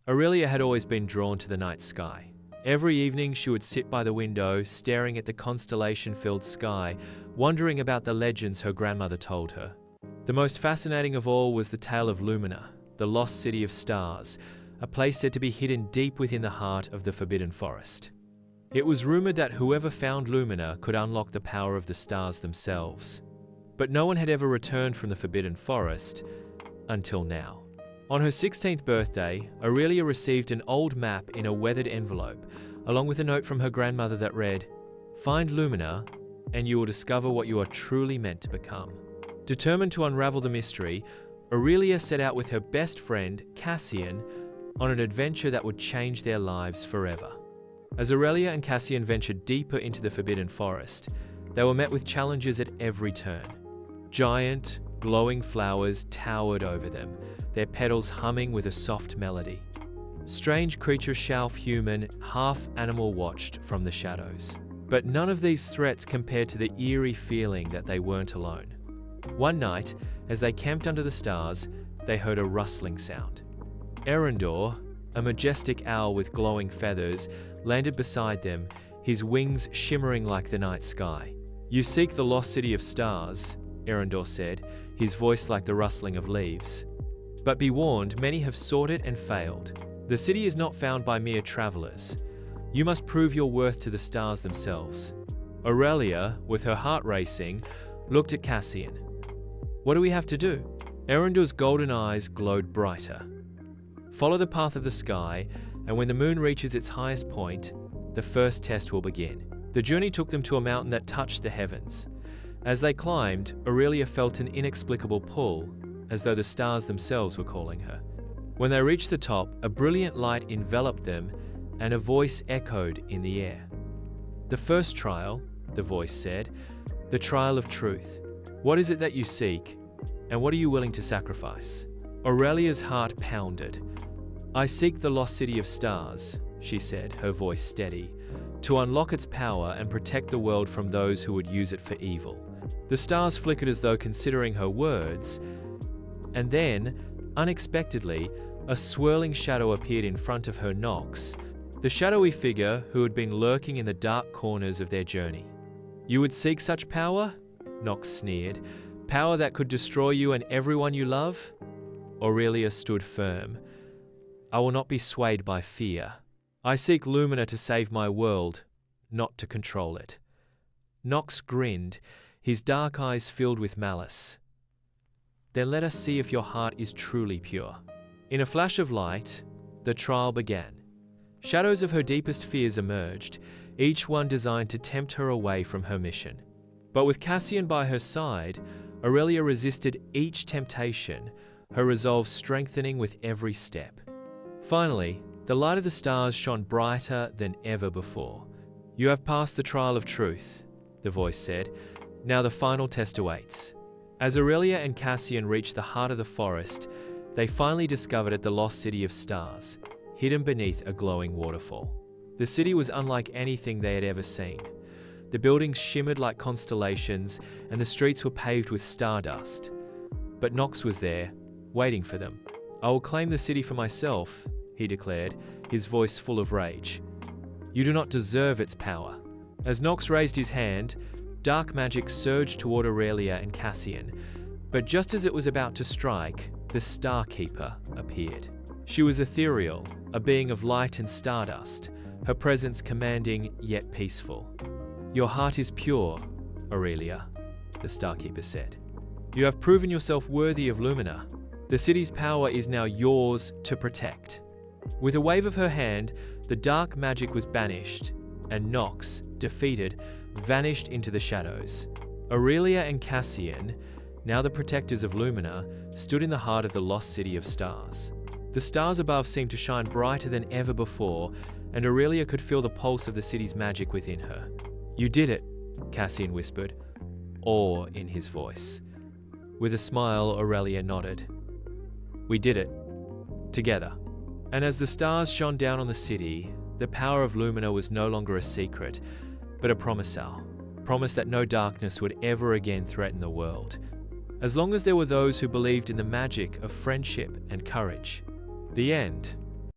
Aurelia had always been drawn to the night sky. Every evening she would sit by the window, staring at the constellation-filled sky, wondering about the legends her grandmother told her. The most fascinating of all was the tale of Lumina, the lost city of stars, a place said to be hidden deep within the heart of the Forbidden Forest. It was rumored that whoever found Lumina could unlock the power of the stars themselves. But no one had ever returned from the Forbidden Forest until now. On her 16th birthday, Aurelia received an old map in a weathered envelope, along with a note from her grandmother that read, "Find Lumina, and you will discover what you are truly meant to become." Determined to unravel the mystery, Aurelia set out with her best friend, Cassian, on an adventure that would change their lives forever. As Aurelia and Cassian ventured deeper into the Forbidden Forest, they were met with challenges at every turn. Giant, glowing flowers towered over them, their petals humming with a soft melody. Strange creatures, half human, half animal, watched from the shadows. But none of these threats compared to the eerie feeling that they weren't alone. One night, as they camped under the stars, they heard a rustling sound. Eryndor, a majestic owl with glowing feathers, landed beside them, his wings shimmering like the night sky. "You seek the lost city of stars," Eryndor said, his voice like the rustling of leaves. "But be warned, many have sought it and failed. The city is not found by mere travelers. You must prove your worth to the stars themselves." Aurelia, with her heart racing, looked at Cassian. "What do we have to do?" Eryndor's golden eyes glowed brighter. "Follow the path of the sky, and when the moon reaches its highest point, the first test will begin." The journey took them to a mountain that touched the heavens. As they climbed, Aurelia felt an inexplicable pull, as though the stars themselves were calling her. When they reached the top, a brilliant light enveloped them, and a voice echoed in the air. "The first trial," the voice said, "the trial of truth. What is it that you seek, and what are you willing to sacrifice?" Aurelia's heart pounded. "I seek the lost city of stars," she said, her voice steady, "to unlock its power and protect the world from those who would use it for evil." The stars flickered as though considering her words, and then, unexpectedly, a swirling shadow appeared in front of her, Nox, the shadowy figure who had been lurking in the dark corners of their journey. "You would seek such power?" Nox sneered. "Power that could destroy you and everyone you love?" Aurelia stood firm. "I will not be swayed by fear. I seek Lumina to save my world, not to control it." Nox grinned, his dark eyes filled with malice. "Then let us see if your heart is truly pure." In a flash of light, the trial began. Shadows of her deepest fears emerged, each one designed to tempt her away from her mission. But with Cassian by her side, Aurelia resisted each temptation, her resolve strengthening with every step. Finally, the light of the stars shone brighter than ever before. "You have passed the trial of truth," the voice said. "Now the final test awaits." As Aurelia and Cassian reached the heart of the forest, they finally discovered it, the lost city of stars, hidden beneath a glowing waterfall. The city was unlike anything they had ever seen. The buildings shimmered like constellations, and the streets were paved with stardust. But Nox was there, waiting for them. "I will claim the city for myself," he declared, his voice full of rage. "You do not deserve its power." As Nox raised his hand, dark magic surged toward Aurelia and Cassian, but just as it was about to strike, the Starkeeper appeared. She was ethereal, a being of light and stardust, her presence commanding yet peaceful. "Your heart is pure, Aurelia," the Starkeeper said. "You have proven yourself worthy of Lumina. The city's power is now yours to protect." With a wave of her hand, the dark magic was banished, and Nox, defeated, vanished into the shadows. Aurelia and Cassian, now the protectors of Lumina, stood in the heart of the lost city of stars. The stars above seemed to shine brighter than ever before, and Aurelia could feel the pulse of the city's magic within her. "You did it," Cassian whispered, awe in his voice. With a smile, Aurelia nodded. "We did it. Together." And as the stars shone down on the city, the power of Lumina was no longer a secret, but a promise that no darkness would ever again threaten the world, as long as there were those who believed in the magic of friendship and courage. The end.